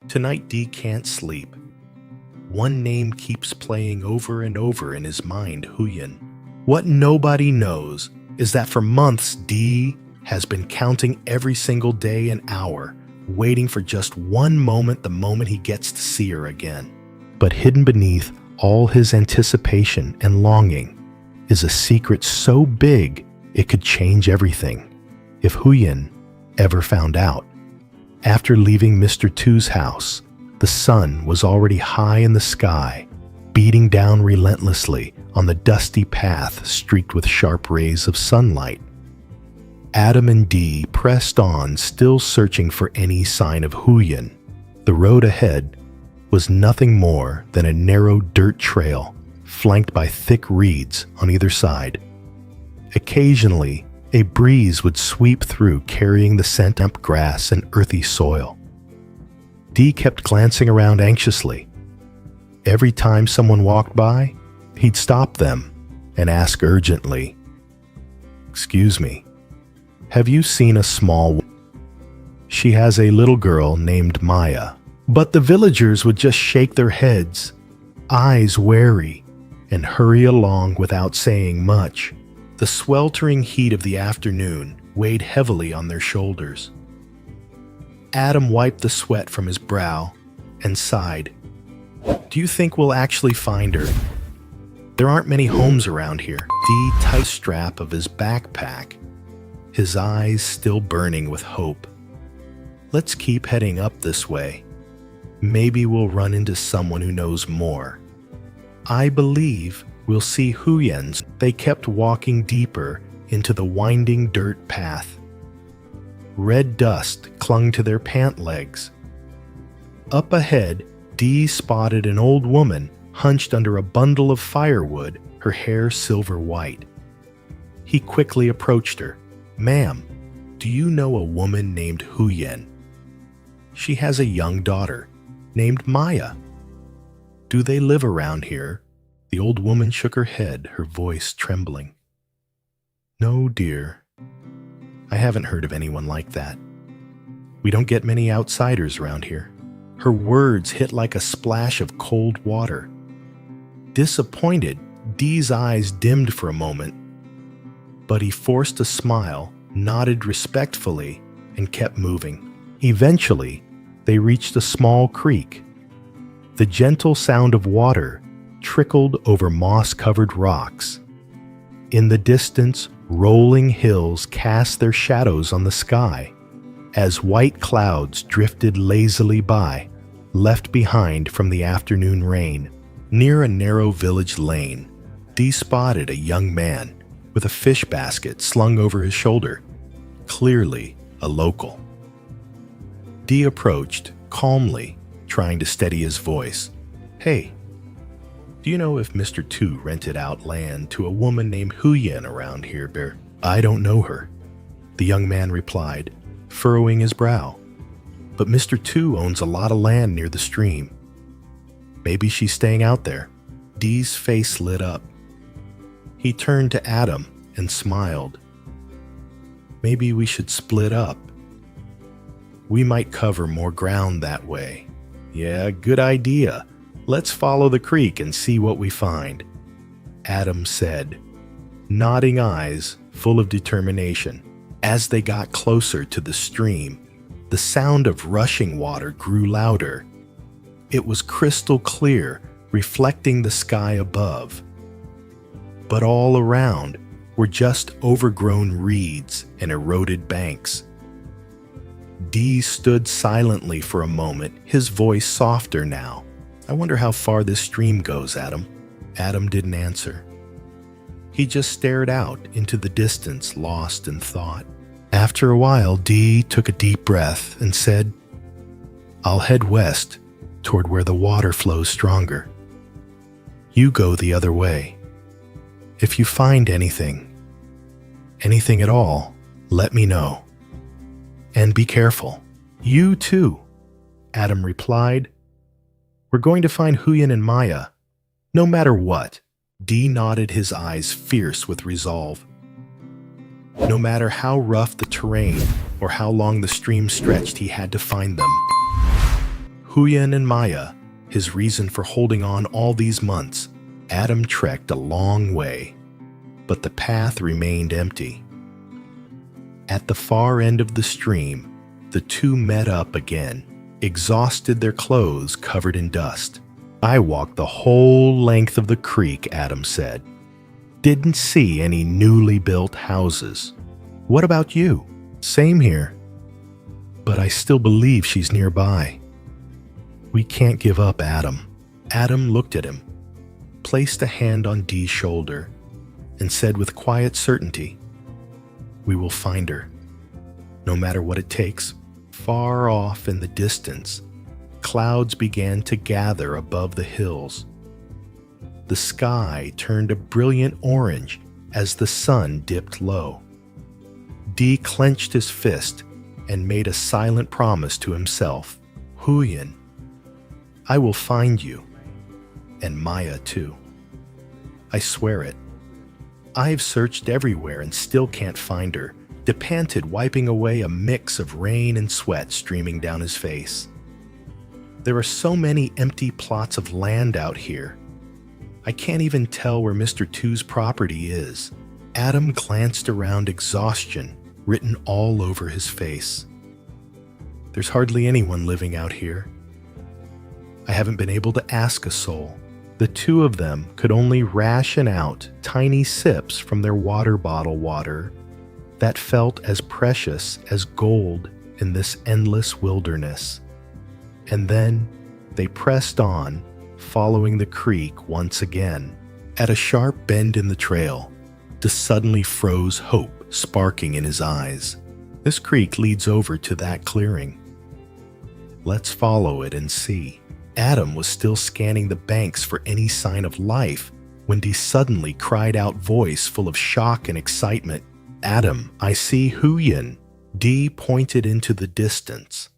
Tonight, Dee can't sleep. One name keeps playing over and over in his mind, Huyen. What nobody knows is that for months, Dee has been counting every single day and hour, waiting for just one moment, the moment he gets to see her again. But hidden beneath all his anticipation and longing is a secret so big it could change everything if Huyen ever found out. After leaving Mr. Tieu's house, the sun was already high in the sky, beating down relentlessly on the dusty path streaked with sharp rays of sunlight. Adam and Dee pressed on, still searching for any sign of Huyen. The road ahead was nothing more than a narrow dirt trail flanked by thick reeds on either side. Occasionally, a breeze would sweep through, carrying the scent of damp grass and earthy soil. Dee kept glancing around anxiously. Every time someone walked by, he'd stop them and ask urgently, "Excuse me, have you seen a small woman? She has a little girl named Maya." But the villagers would just shake their heads, eyes wary, and hurry along without saying much. The sweltering heat of the afternoon weighed heavily on their shoulders. Adam wiped the sweat from his brow and sighed. "Do you think we'll actually find her? There aren't many homes around here." Dee tightened the strap of his backpack, his eyes still burning with hope. "Let's keep heading up this way. Maybe we'll run into someone who knows more. I believe we'll see Huyens." They kept walking deeper into the winding dirt path. Red dust clung to their pant legs. Up ahead, Dee spotted an old woman hunched under a bundle of firewood, her hair silver white. He quickly approached her. "Ma'am, do you know a woman named Huyen? She has a young daughter named Maya. Do they live around here?" The old woman shook her head, her voice trembling. "No, dear. I haven't heard of anyone like that. We don't get many outsiders around here." Her words hit like a splash of cold water. Disappointed, Dee's eyes dimmed for a moment, but he forced a smile, nodded respectfully, and kept moving. Eventually, they reached a small creek. The gentle sound of water trickled over moss-covered rocks. In the distance, rolling hills cast their shadows on the sky as white clouds drifted lazily by, left behind from the afternoon rain. Near a narrow village lane, Dee spotted a young man with a fish basket slung over his shoulder, clearly a local. Dee approached, calmly, trying to steady his voice. "Hey, do you know if Mr. Tieu rented out land to a woman named Huyen around here, Bear?" "I don't know her," the young man replied, furrowing his brow. "But Mr. Tieu owns a lot of land near the stream. Maybe she's staying out there." Dee's face lit up. He turned to Adam and smiled. "Maybe we should split up. We might cover more ground that way." "Yeah, good idea. Let's follow the creek and see what we find," Adam said, nodding eyes full of determination. As they got closer to the stream, the sound of rushing water grew louder. It was crystal clear, reflecting the sky above. But all around were just overgrown reeds and eroded banks. Dee stood silently for a moment, his voice softer now. "I wonder how far this stream goes, Adam." Adam didn't answer. He just stared out into the distance, lost in thought. After a while, Dee took a deep breath and said, "I'll head west toward where the water flows stronger. You go the other way. If you find anything at all, let me know. And be careful." "You too," Adam replied. "We're going to find Huyen and Maya, no matter what." Dee nodded, his eyes fierce with resolve. No matter how rough the terrain or how long the stream stretched, he had to find them. Huyen and Maya, his reason for holding on all these months, Adam trekked a long way, but the path remained empty. At the far end of the stream, the two met up again, exhausted, their clothes covered in dust. "I walked the whole length of the creek," Adam said. "Didn't see any newly built houses. What about you?" "Same here. But I still believe she's nearby." "We can't give up, Adam." Adam looked at him, placed a hand on Dee's shoulder, and said with quiet certainty, "We will find her, no matter what it takes." Far off in the distance, clouds began to gather above the hills. The sky turned a brilliant orange as the sun dipped low. Dee clenched his fist and made a silent promise to himself. "Huyen, I will find you, and Maya too. I swear it. I've searched everywhere and still can't find her," Dee panted, wiping away a mix of rain and sweat streaming down his face. "There are so many empty plots of land out here. I can't even tell where Mr. Tieu's property is." Adam glanced around, exhaustion written all over his face. "There's hardly anyone living out here. I haven't been able to ask a soul." The two of them could only ration out tiny sips from their water bottle water that felt as precious as gold in this endless wilderness. And then they pressed on, following the creek once again. At a sharp bend in the trail, Dee suddenly froze, hope sparking in his eyes. "This creek leads over to that clearing. Let's follow it and see." Adam was still scanning the banks for any sign of life when Dee suddenly cried out, voice full of shock and excitement, "Adam, I see Huyen." Dee pointed into the distance.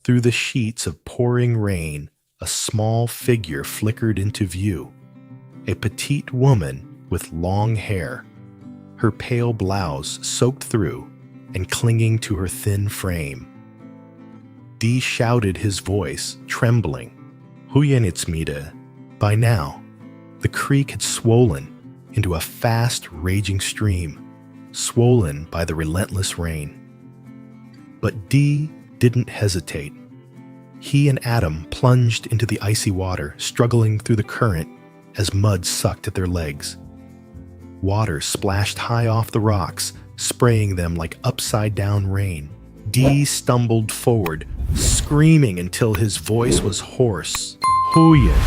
Through the sheets of pouring rain, a small figure flickered into view. A petite woman with long hair, her pale blouse soaked through and clinging to her thin frame. Dee shouted, his voice trembling, "Huyen, it's me, Dee." By now, the creek had swollen into a fast, raging stream, swollen by the relentless rain. But Dee didn't hesitate. He and Adam plunged into the icy water, struggling through the current as mud sucked at their legs. Water splashed high off the rocks, spraying them like upside-down rain. Dee stumbled forward, screaming until his voice was hoarse. "Huyen,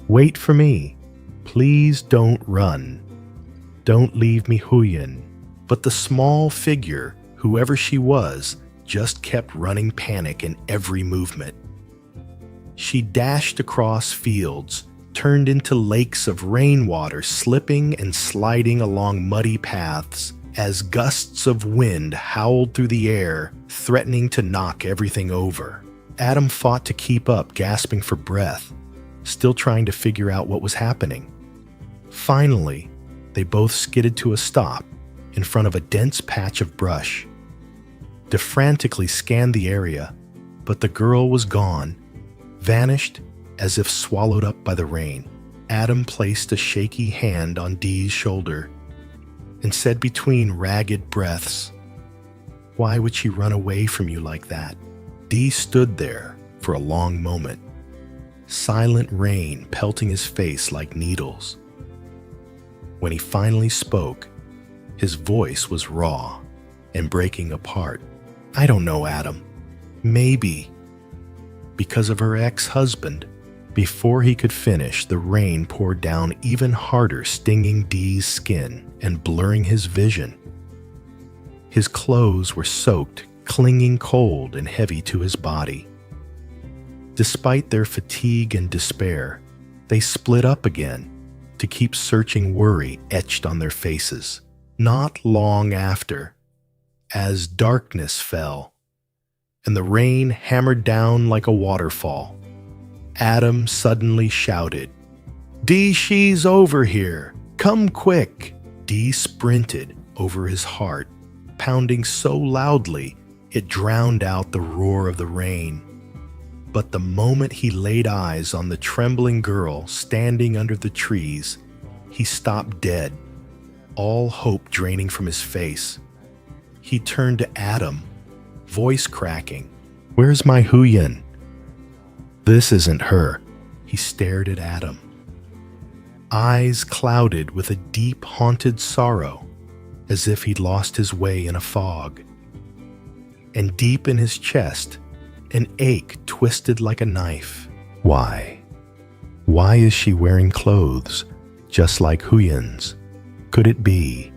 wait for me. Please don't run. Don't leave me, Huyen." But the small figure, whoever she was, just kept running, panic in every movement. She dashed across fields, turned into lakes of rainwater, slipping and sliding along muddy paths as gusts of wind howled through the air, threatening to knock everything over. Adam fought to keep up, gasping for breath, still trying to figure out what was happening. Finally, they both skidded to a stop in front of a dense patch of brush. Dee frantically scanned the area, but the girl was gone, vanished as if swallowed up by the rain. Adam placed a shaky hand on Dee's shoulder and said between ragged breaths, "Why would she run away from you like that?" Dee stood there for a long moment, silent rain pelting his face like needles. When he finally spoke, his voice was raw and breaking apart. "I don't know, Adam. Maybe because of her ex-husband." Before he could finish, the rain poured down even harder, stinging Dee's skin and blurring his vision. His clothes were soaked, clinging cold and heavy to his body. Despite their fatigue and despair, they split up again to keep searching, worry etched on their faces. Not long after, as darkness fell and the rain hammered down like a waterfall, Adam suddenly shouted, "Dee, she's over here! Come quick!" Dee sprinted over his heart, pounding so loudly it drowned out the roar of the rain. But the moment he laid eyes on the trembling girl standing under the trees, he stopped dead, all hope draining from his face. He turned to Adam, voice cracking. "Where's my Huyen?" "This isn't her." He stared at Adam, eyes clouded with a deep, haunted sorrow, as if he'd lost his way in a fog. And deep in his chest, an ache twisted like a knife. Why? Why is she wearing clothes just like Huyen's? Could it be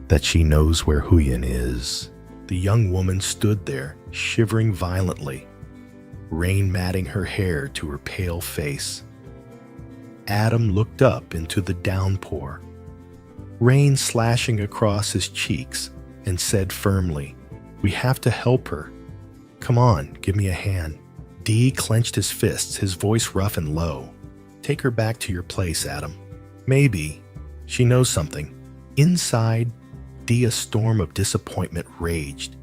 that she knows where Huyen is? The young woman stood there, shivering violently, rain matting her hair to her pale face. Adam looked up into the downpour, rain slashing across his cheeks, and said firmly, "We have to help her. Come on, give me a hand." Dee clenched his fists, his voice rough and low. "Take her back to your place, Adam. Maybe she knows something." Inside, Dee, a storm of disappointment raged,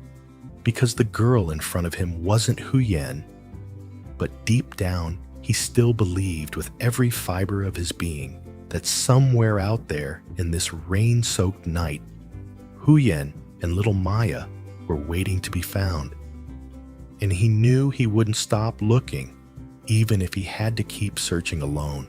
because the girl in front of him wasn't Huyen. But deep down, he still believed with every fiber of his being that somewhere out there in this rain-soaked night, Huyen and little Maya were waiting to be found. And he knew he wouldn't stop looking, even if he had to keep searching alone.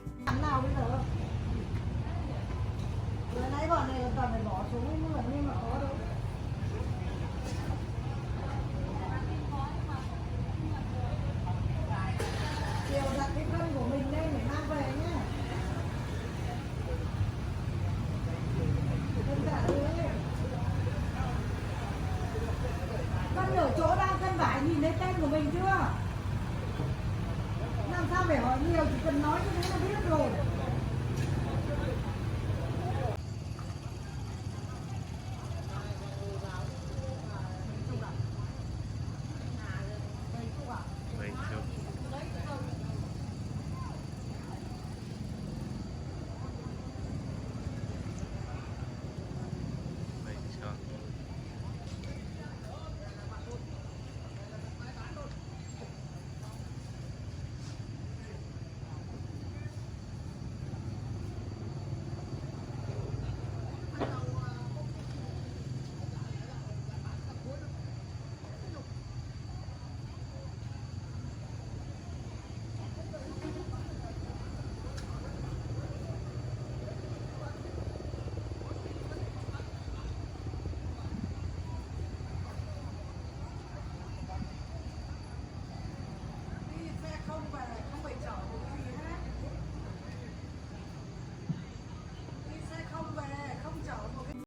Con ở chỗ đang cân vải nhìn thấy tên của mình chưa? Làm sao phải hỏi nhiều, chỉ cần nói như thế là biết rồi.